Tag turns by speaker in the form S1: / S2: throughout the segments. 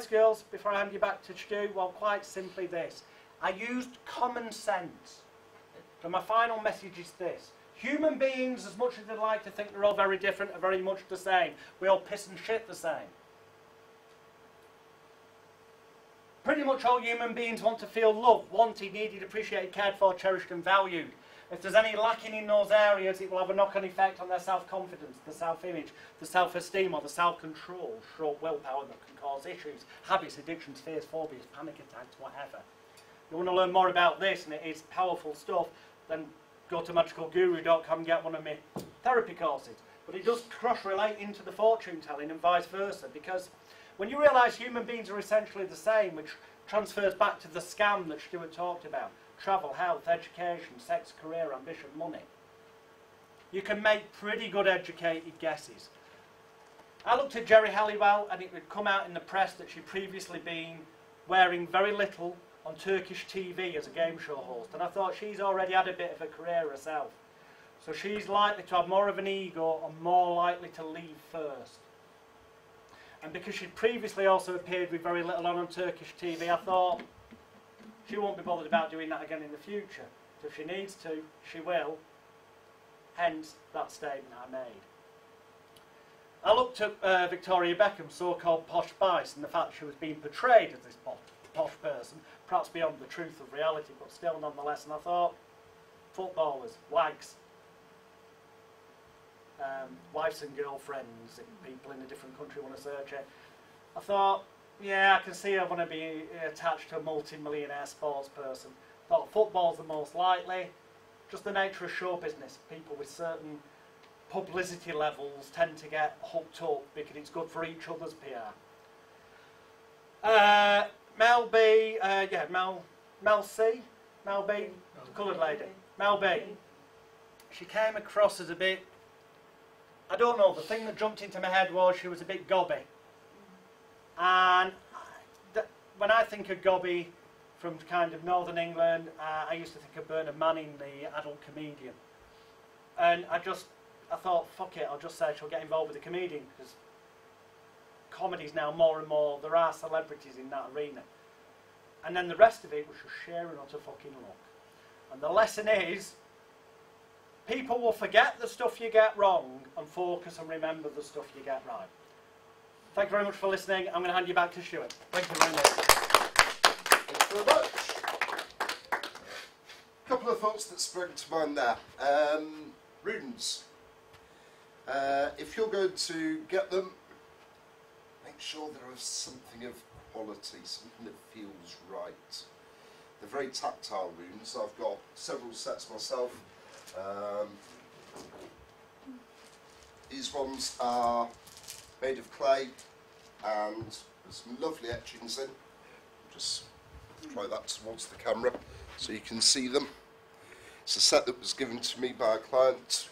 S1: Girls, before I hand you back to Stu, well, quite simply this. I used common sense. So my final message is this. Human beings, as much as they like to think they're all very different, are very much the same. We all piss and shit the same. Pretty much all human beings want to feel loved, wanted, needed, appreciated, cared for, cherished and valued. If there's any lacking in those areas, it will have a knock-on effect on their self-confidence, the self-image, the self-esteem or the self-control, short willpower that can cause issues, habits, addictions, fears, phobias, panic attacks, whatever. If you want to learn more about this, and it is powerful stuff, then go to magicalguru.com and get one of my therapy courses. But it does cross-relate into the fortune telling and vice versa, because when you realise human beings are essentially the same, which transfers back to the scam that Stuart talked about, travel, health, education, sex, career, ambition, money, you can make pretty good educated guesses. I looked at Jerry Halliwell and it would come out in the press that she'd previously been wearing very little on Turkish TV as a game show host, and I thought she's already had a bit of a career herself. So she's likely to have more of an ego and more likely to leave first. And because she'd previously also appeared with very little on Turkish TV, I thought she won't be bothered about doing that again in the future. So if she needs to, she will. Hence that statement I made. I looked at Victoria Beckham's so-called posh spice and the fact she was being portrayed as this posh person, perhaps beyond the truth of reality, but still nonetheless, and I thought, footballers, wags, wives and girlfriends, if people in a different country want to search it. I thought, yeah, I can see I want to be attached to a multi-millionaire sports person. Thought football's the most likely. Just the nature of show business. People with certain publicity levels tend to get hooked up because it's good for each other's PR. Mel B, Mel C, Mel B, the coloured lady. Mel B. She came across as a bit, I don't know, the thing that jumped into my head was she was a bit gobby. And when I think of gobby from kind of northern England, I used to think of Bernard Manning, the adult comedian. And I thought, fuck it, I'll just say she'll get involved with the comedian, because comedy's now more and more, there are celebrities in that arena. And then the rest of it was just sheer and utter fucking luck. And the lesson is, people will forget the stuff you get wrong and focus and remember the stuff you get right. Thank you very much for listening. I'm going to hand you back to Stuart. Thank you very much.
S2: Thank you very much. A couple of thoughts that sprang to mind there. Runes. If you're going to get them, make sure there is something of quality, something that feels right. They're very tactile runes. I've got several sets myself. These ones are made of clay and there's some lovely etchings in. Just throw that towards the camera so you can see them. It's a set that was given to me by a client,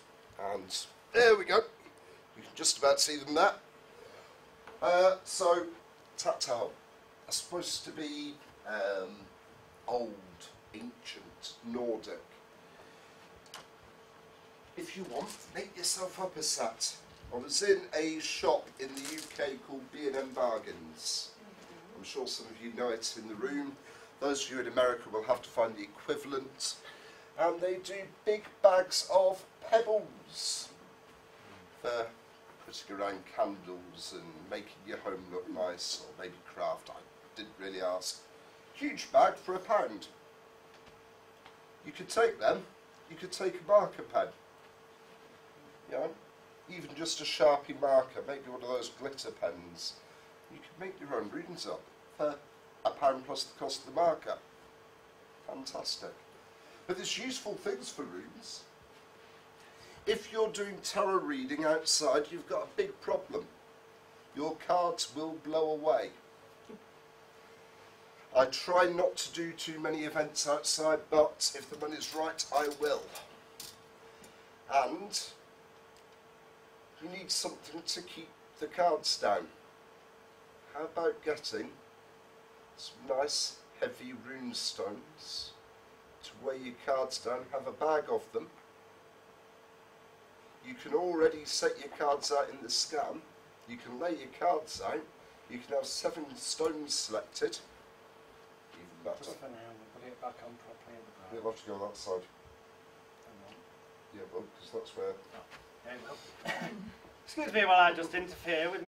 S2: and there we go. You can just about see them there. So, tactile. Are supposed to be old, ancient, Nordic. If you want, make yourself up a set. I was in a shop in the UK called B&M Bargains. I'm sure some of you know it in the room. Those of you in America will have to find the equivalent. And they do big bags of pebbles for putting around candles and making your home look nice, or maybe craft. I didn't really ask. Huge bag for £1. You could take them. You could take a marker pen. You know, even just a Sharpie marker, maybe one of those glitter pens. You could make your own runes up for £1 plus the cost of the marker. Fantastic. But there's useful things for runes. If you're doing tarot reading outside, you've got a big problem. Your cards will blow away. I try not to do too many events outside, but if the money's right, I will. And you need something to keep the cards down. How about getting some nice heavy rune stones to weigh your cards down, have a bag of them. You can already set your cards out in the scan. You can lay your cards out. You can have 7 stones selected. Even better.
S1: Just for now, we'll put it back on properly in the ground.
S2: You'll have to go that side.
S1: Hang on.
S2: Yeah, well, because that's where...
S1: There you go. Excuse me while I just interfere with